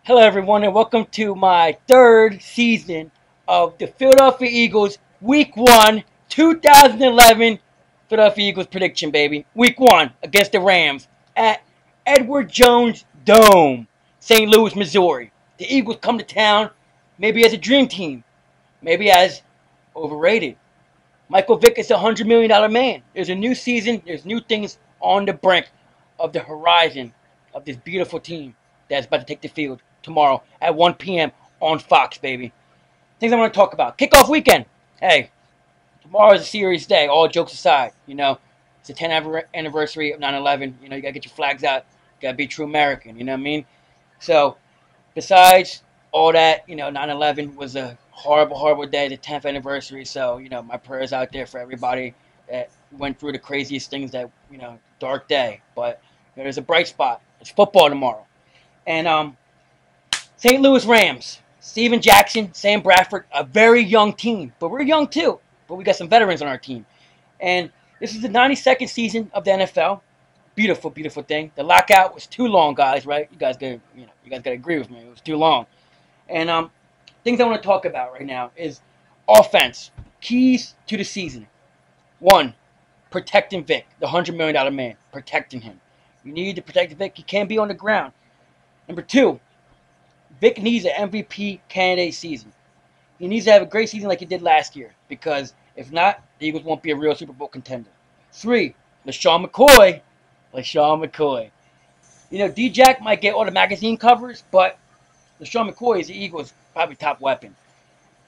Hello, everyone, and welcome to my third season of the Philadelphia Eagles Week 1 2011 Philadelphia Eagles prediction, baby. Week 1 against the Rams at Edward Jones Dome, St. Louis, Missouri. The Eagles come to town maybe as a dream team, maybe as overrated. Michael Vick is a $100 million man. There's a new season, there's new things on the brink of the horizon of this beautiful team that's about to take the field tomorrow at 1 p.m. on Fox, baby. Things I want to talk about. Kickoff weekend. Hey, tomorrow is a serious day, all jokes aside. It's the 10th anniversary of 9/11. You got to get your flags out. You got to be a true American, you know what I mean? So, besides all that, 9/11 was a horrible, horrible day, the 10th anniversary. So, my prayers out there for everybody that went through the craziest things dark day. But there's a bright spot. It's football tomorrow. And St. Louis Rams, Steven Jackson, Sam Bradford, a very young team. But we're young too. But we got some veterans on our team. And this is the 92nd season of the NFL. Beautiful, beautiful thing. The lockout was too long, guys. Right? You guys gotta agree with me. It was too long. And things I want to talk about right now is offense. Keys to the season. One, protecting Vic, the $100 million man. Protecting him. You need to protect Vic. He can't be on the ground. Number two, Vic needs an MVP candidate season. He needs to have a great season like he did last year, because if not, the Eagles won't be a real Super Bowl contender. Three, LaShawn McCoy. LaShawn McCoy. D-Jack might get all the magazine covers, but LaShawn McCoy is the Eagles' probably top weapon.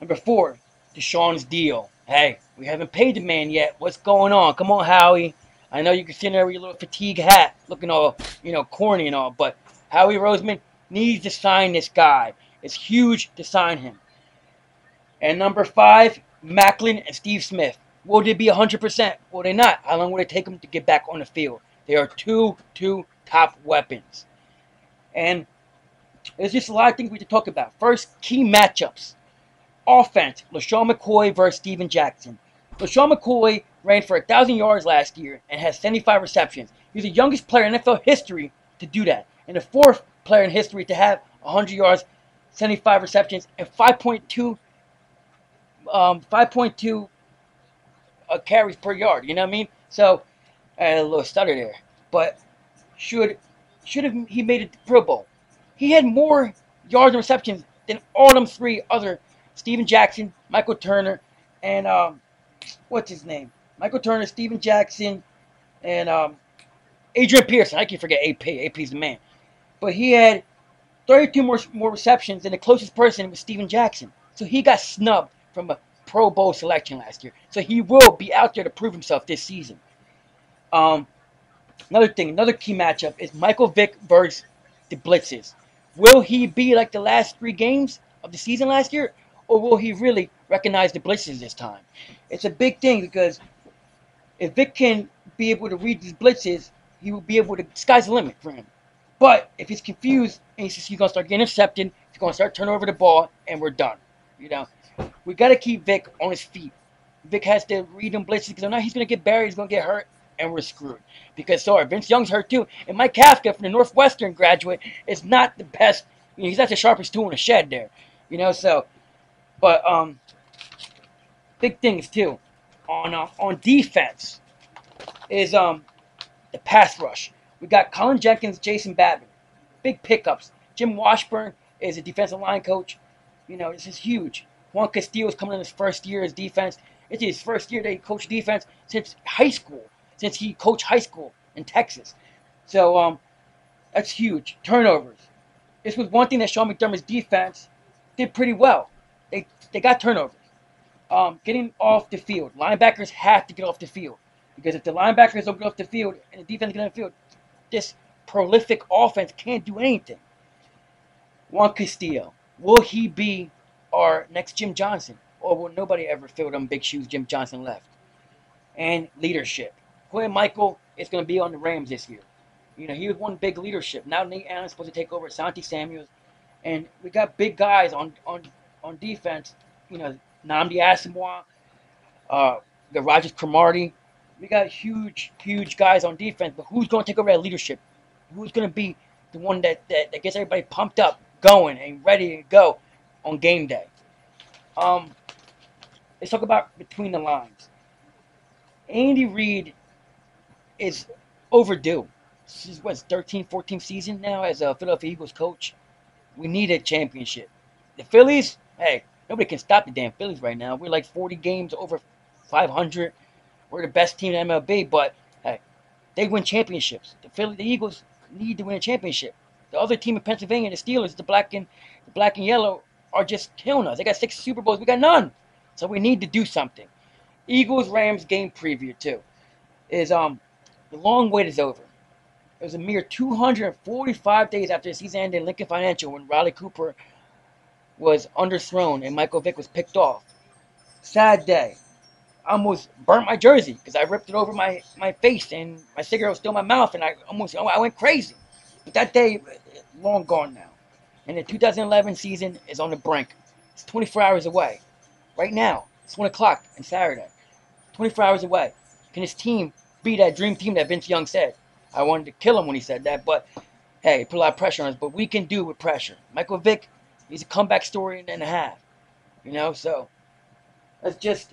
Number four, Deshaun's deal. Hey, we haven't paid the man yet. What's going on? Come on, Howie. I know you can sit there with your little fatigue hat, looking all, corny and all, but Howie Roseman needs to sign this guy. It's huge to sign him. And number five, Macklin and Steve Smith. Will they be 100%? Will they not? How long will it take them to get back on the field? They are two top weapons. And there's just a lot of things we have to talk about. First, key matchups. Offense, LaShawn McCoy versus Steven Jackson. LaShawn McCoy ran for 1,000 yards last year and has 75 receptions. He's the youngest player in NFL history to do that, and the fourth player in history to have 100 yards, 75 receptions, and 5.2 carries per yard. You know what I mean? So, I had a little stutter there. But should have he made it to Pro Bowl? He had more yards and receptions than all them three other Steven Jackson, Michael Turner, and what's his name? Michael Turner, Steven Jackson, and Adrian Pearson. I can forget AP. AP's the man. But he had 32 more receptions than the closest person was Steven Jackson. So he got snubbed from a Pro Bowl selection last year. So he will be out there to prove himself this season. Another key matchup is Michael Vick versus the Blitzes. Will he be like the last three games of the season last year, or will he really recognize the blitzes this time? It's a big thing, because if Vic can be able to read these blitzes, he will be able to. Sky's the limit for him. But if he's confused and he's going to start getting intercepted, he's going to start turning over the ball, and we're done. We got to keep Vic on his feet. Vic has to read them blitzes, because if not, he's going to get buried, he's going to get hurt, and we're screwed. Because sorry, Vince Young's hurt too, and Mike Kafka from the Northwestern graduate is not the best. He's not the sharpest tool in the shed there. But big things too on defense is the pass rush. We got Colin Jenkins, Jason Babin, big pickups. Jim Washburn is a defensive line coach. This is huge. Juan Castillo is coming in his first year as defense. It's his first year that he coached defense since high school, since he coached high school in Texas. So that's huge. Turnovers. This was one thing that Sean McDermott's defense did pretty well. They got turnovers. Getting off the field. Linebackers have to get off the field. Because if the linebackers don't get off the field and the defense get off the field, this prolific offense can't do anything. Juan Castillo. Will he be our next Jim Johnson? Or will nobody ever fill them big shoes Jim Johnson left? And leadership. Quinn Michael is going to be on the Rams this year. He was one big leadership. Now Nate Allen's supposed to take over Santi Samuels. And we got big guys on defense. Nnamdi Asomugha, the Rogers Cromartie. We got huge guys on defense. But who's going to take over that leadership? Who's going to be the one that gets everybody pumped up going and ready to go on game day. Let's talk about between the lines. Andy Reid is overdue. This is what's 13th, 14th season now as a Philadelphia Eagles coach. We need a championship. The Phillies, hey, nobody can stop the damn Phillies right now. We're like 40 games over 500. We're the best team in MLB, but hey, they win championships. The Eagles need to win a championship. The other team in Pennsylvania, the Steelers, the black and yellow, are just killing us. They got 6 Super Bowls. We got none. So we need to do something. Eagles Rams game preview too is the long wait is over. It was a mere 245 days after the season ended in Lincoln Financial when Riley Cooper was underthrown and Michael Vick was picked off. Sad day. I almost burnt my jersey because I ripped it over my face and my cigarette was still in my mouth and I went crazy. But that day, long gone now. And the 2011 season is on the brink. It's 24 hours away. Right now, it's 1 o'clock on Saturday. 24 hours away. Can his team be that dream team that Vince Young said? I wanted to kill him when he said that, but hey, it put a lot of pressure on us. But we can do it with pressure. Michael Vick, he's a comeback story and a half. So it's just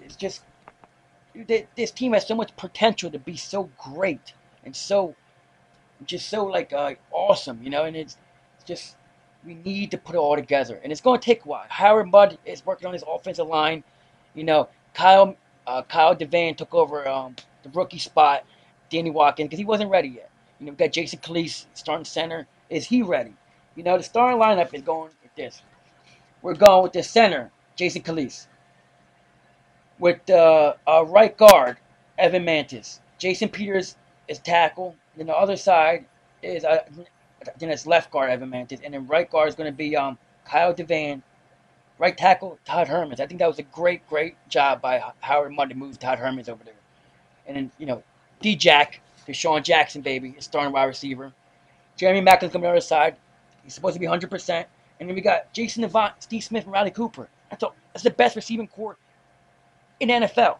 this team has so much potential to be so great and so like awesome, and it's just we need to put it all together, and it's going to take a while. Howard Mudd is working on his offensive line. Kyle Devan took over the rookie spot, Danny Watkins, because he wasn't ready yet. We've got Jason Calise starting center. Is he ready? The starting lineup is going with this. We're going with the center, Jason Calise. With the right guard, Evan Mantis. Jason Peters is tackle. Then the other side is then it's left guard, Evan Mantis. And then right guard is going to be Kyle Devan. Right tackle, Todd Hermans. I think that was a great job by Howard Mudd to move Todd Hermans over there. And then, D-Jack, Deshaun Jackson, baby, is starting wide receiver. Jeremy Macklin's coming on the other side. He's supposed to be 100%. And then we got Jason Avant, Steve Smith, and Riley Cooper. That's the best receiving core in the NFL.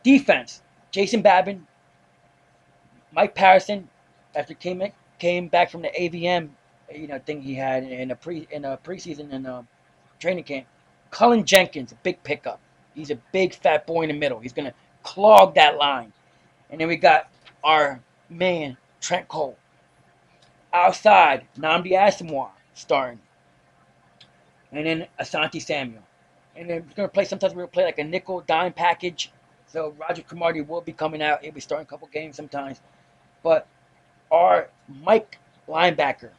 Defense, Jason Babin, Mike Patterson, after came back from the AVM, thing he had in a preseason and training camp. Cullen Jenkins, a big pickup. He's a big fat boy in the middle. He's gonna clog that line. And then we got our man Trent Cole. Outside, Nnamdi Asomugha starting. And then Asante Samuel. And then we're gonna play. Sometimes we're gonna play like a nickel dime package. So Roger Cromartie will be coming out. He'll be starting a couple games sometimes. But our Mike linebacker,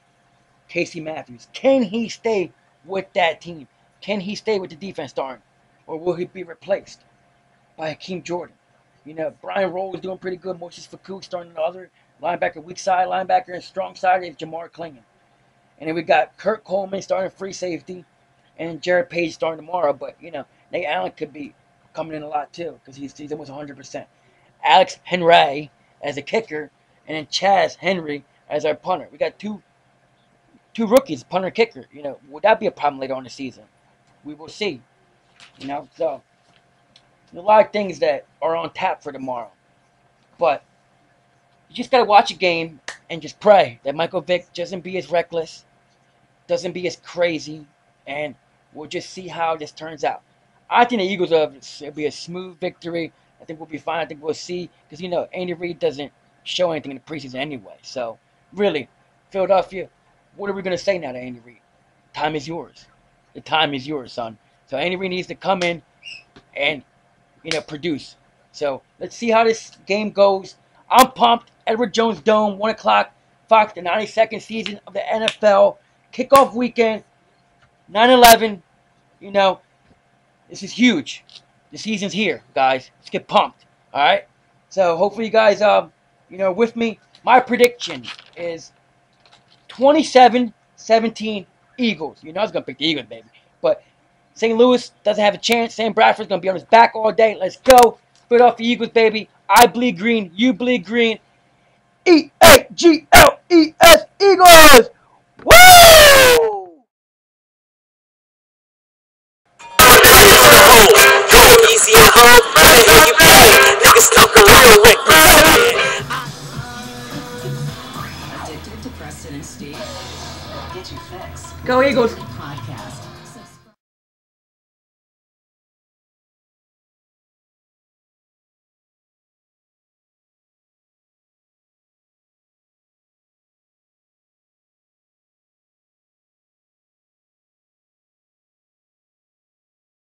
Casey Matthews, can he stay with that team? Can he stay with the defense starting? Or will he be replaced by Hakeem Jordan? Brian Rowe is doing pretty good. Moses Fakou starting the other linebacker, weak side linebacker, and strong side is Jamar Clingan. And then we got Kurt Coleman starting free safety, and Jared Page starting tomorrow. But Nate Allen could be coming in a lot too because he's almost 100%. Alex Henry as a kicker, and then Chaz Henry as our punter. We got two rookies, punter and kicker. Would that be a problem later on in the season? We will see. So there's a lot of things that are on tap for tomorrow. But you just got to watch a game and just pray that Michael Vick doesn't be as reckless, doesn't be as crazy, and we'll just see how this turns out. I think the Eagles will be a smooth victory. I think we'll be fine. I think we'll see. Because, Andy Reid doesn't show anything in the preseason anyway. So, really, Philadelphia, what are we going to say now to Andy Reid? Time is yours. The time is yours, son. So, Andy Reid needs to come in and, produce. So, let's see how this game goes. I'm pumped. Edward Jones Dome, 1 o'clock. Fox, the 92nd season of the NFL. Kick-Off Weekend, 9/11. This is huge. The season's here, guys. Let's get pumped. All right? So, hopefully you guys, with me. My prediction is 27-17 Eagles. I was going to pick the Eagles, baby. But St. Louis doesn't have a chance. Sam Bradford's going to be on his back all day. Let's go. Philadelphia Eagles, baby. I bleed green. You bleed green. E-A-G-L-E-S Eagles! Woo! Go easy at home, I hear you play. Niggas talk a real with. Addicted, depressed. Go Eagles. Podcast.